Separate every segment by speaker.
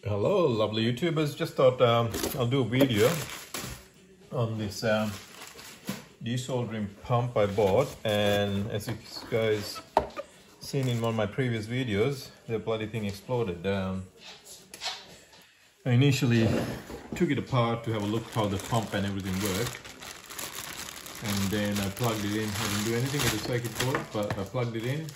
Speaker 1: Hello lovely YouTubers, just thought I'll do a video on this desoldering pump I bought, and as you guys seen in one of my previous videos, the bloody thing exploded. I initially took it apart to have a look how the pump and everything worked, and then I plugged it in. I didn't do anything with the circuit board, but I plugged it in,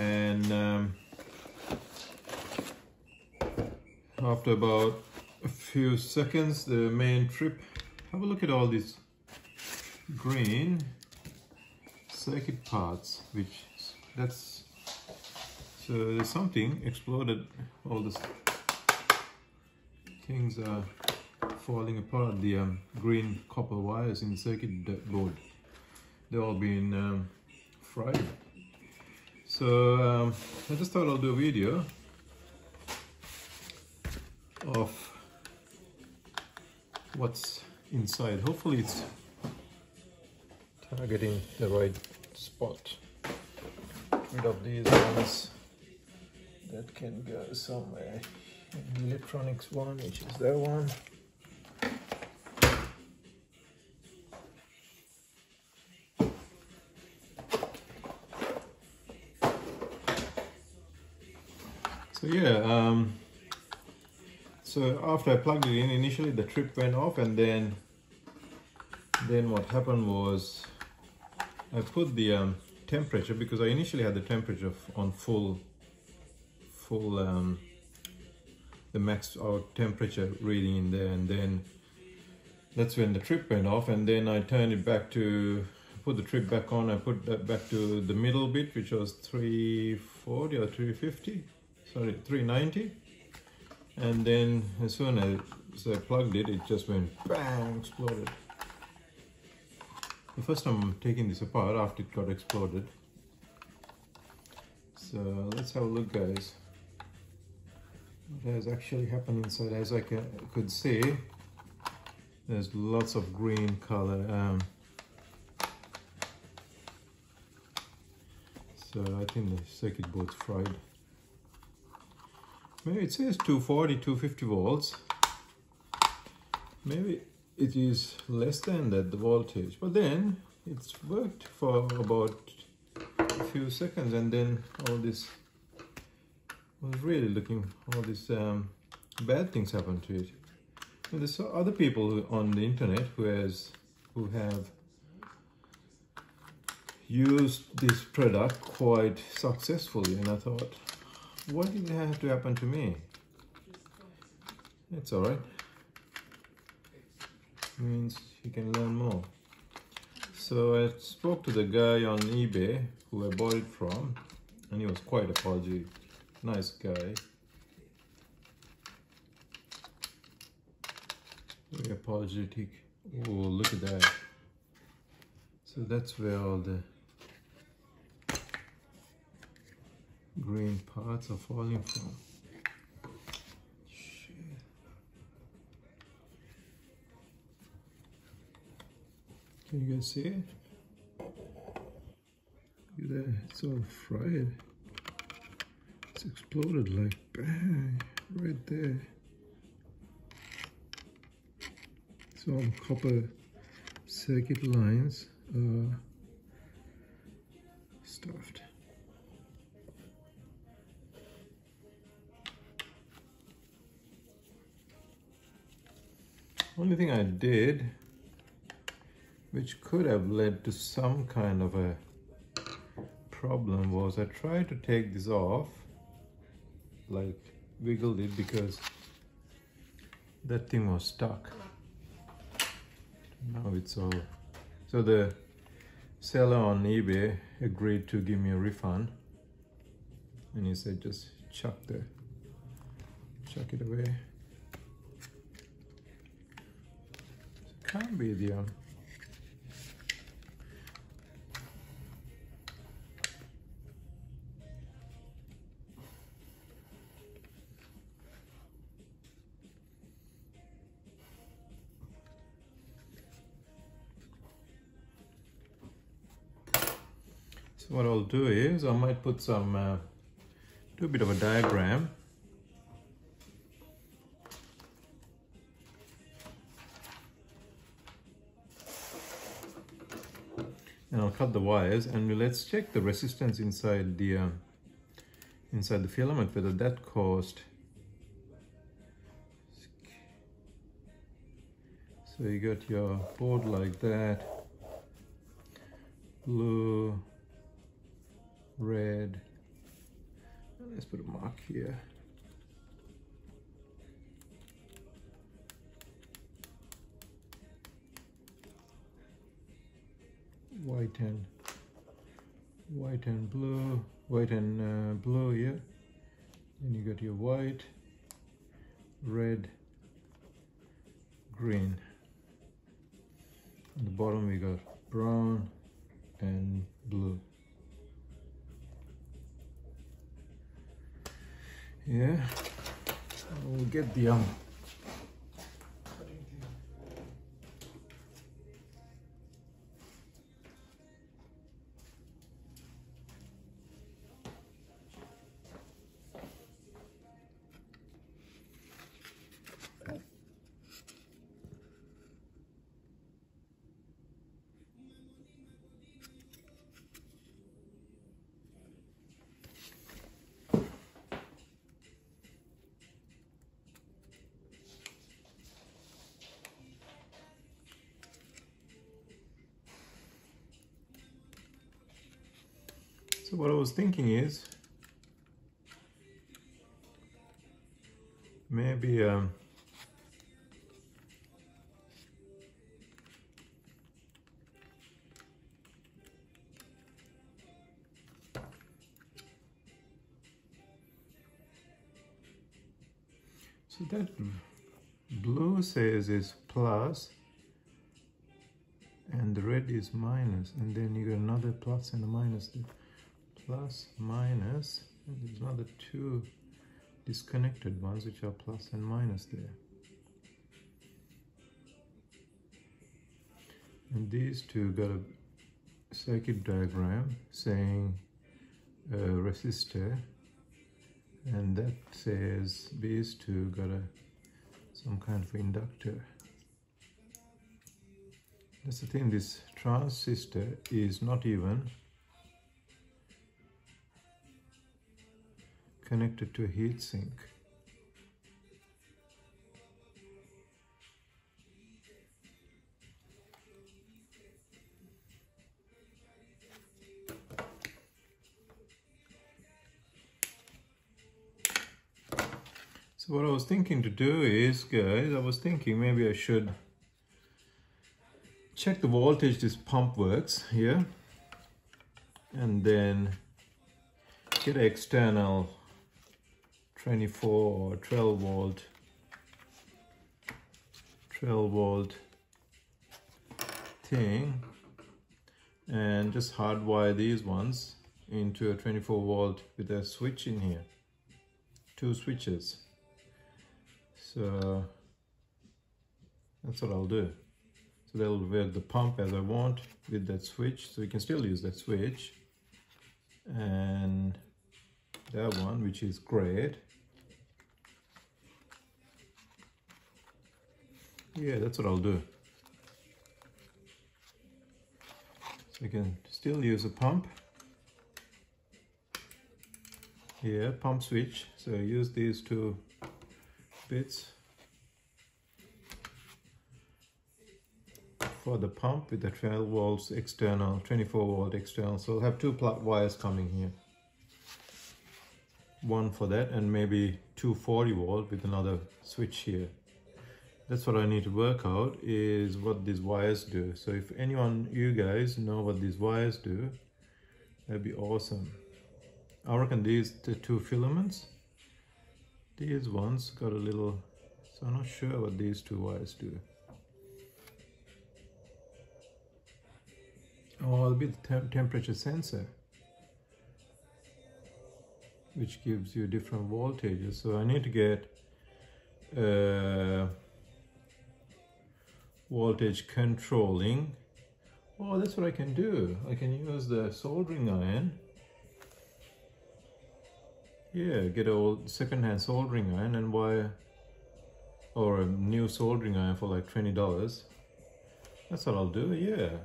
Speaker 1: and after about a few seconds, the main trip, have a look at all these green circuit parts, so there's something exploded. All these things are falling apart. The green copper wires in the circuit board, they've all been fried. So I just thought I'll do a video of what's inside. Hopefully it's targeting the right spot. Get rid of these ones that can go somewhere. And the electronics one, which is that one. So yeah, so after I plugged it in, initially the trip went off, and then what happened was I put the temperature, because I initially had the temperature on full the max out temperature reading in there, and then that's when the trip went off, and then I turned it back to put the trip back on. I put that back to the middle bit, which was 340 or 350, sorry, 390. And then as soon as I plugged it, it just went bang, exploded. The first time I'm taking this apart after it got exploded. So let's have a look, guys. What has actually happened inside? As I could see, there's lots of green color. So I think the circuit board's fried. Maybe it says 240, 250 volts. Maybe it is less than that, the voltage. But then it's worked for about a few seconds, and then all this was really looking, all these bad things happened to it. And there's other people on the internet who have used this product quite successfully, and I thought, what did it have to happen to me? It's alright. Means you can learn more. So I spoke to the guy on eBay who I bought it from, and he was quite apologetic. Nice guy. Very apologetic. Oh, look at that. So that's where all the green parts are falling from. Shit. Can you guys see it? Look at that, it's all fried. It's exploded like bang, right there. So all copper circuit lines are stuffed. Only thing I did, which could have led to some kind of a problem, was I tried to take this off, like wiggled it, because that thing was stuck. Now it's all, so the seller on eBay agreed to give me a refund, and he said just chuck it away. Can't be the So what I'll do is I might put some do a bit of a diagram cut the wires and let's check the resistance inside the filament, whether that caused. So you got your board like that, blue, red, and let's put a mark here. White and blue, blue, yeah. Then you got your white, red, green. On the bottom we got brown and blue. Yeah, we'll get the So what I was thinking is maybe so that blue says is plus and the red is minus, and then you got another plus and a minus there. Plus, minus, and there's another two disconnected ones which are plus and minus there. And these two got a circuit diagram saying resistor, and that says these two got some kind of inductor. That's the thing, this transistor is not even connected to a heatsink. So what I was thinking to do is, guys, I was thinking maybe I should check the voltage this pump works here, and then get an external 24 or 12 volt thing, and just hardwire these ones into a 24 volt with a switch in here, 2 switches. So that's what I'll do. So they'll work the pump as I want with that switch, so you can still use that switch, and that one, which is great. Yeah, that's what I'll do. So you can still use a pump. Yeah, pump switch. So use these 2 bits for the pump with the 12 volts external, 24 volt external. So I'll have 2 wires coming here. One for that, and maybe 240 volt with another switch here. That's what I need to work out, is what these wires do. So if anyone, you guys, know what these wires do, that'd be awesome. I reckon these, the 2 filaments, these ones got a little, so I'm not sure what these 2 wires do. Oh, it'll be the temperature sensor, which gives you different voltages. So I need to get voltage controlling. Oh, that's what I can do. I can use the soldering iron. Yeah, get a old second-hand soldering iron and wire, or a new soldering iron for like $20. That's what I'll do. Yeah,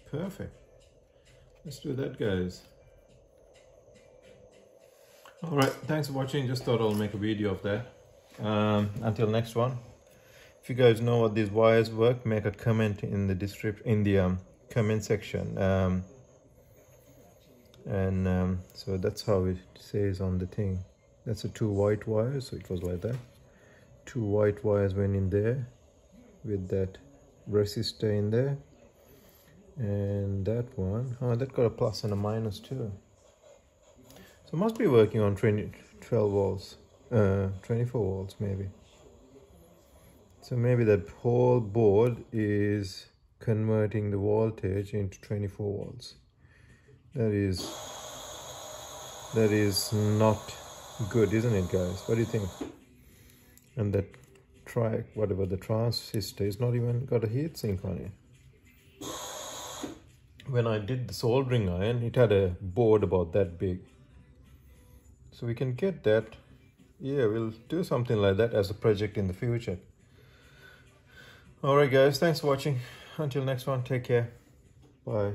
Speaker 1: perfect. let's do that, guys. All right, thanks for watching. Just thought I'll make a video of that. Until next one. If you guys know what these wires work, make a comment in the comment section. So that's how it says on the thing. That's the 2 white wires, so it was like that. 2 white wires went in there with that resistor in there, and that one, oh, that got a plus and a minus too. So it must be working on 12 volts, 24 volts maybe. So maybe that whole board is converting the voltage into 24 volts. That is not good, isn't it, guys? What do you think? And that whatever the transistor is not even got a heat sink on it. When I did the soldering iron, it had a board about that big. So we can get that. Yeah, we'll do something like that as a project in the future. Alright guys, thanks for watching. Until next one, take care. Bye.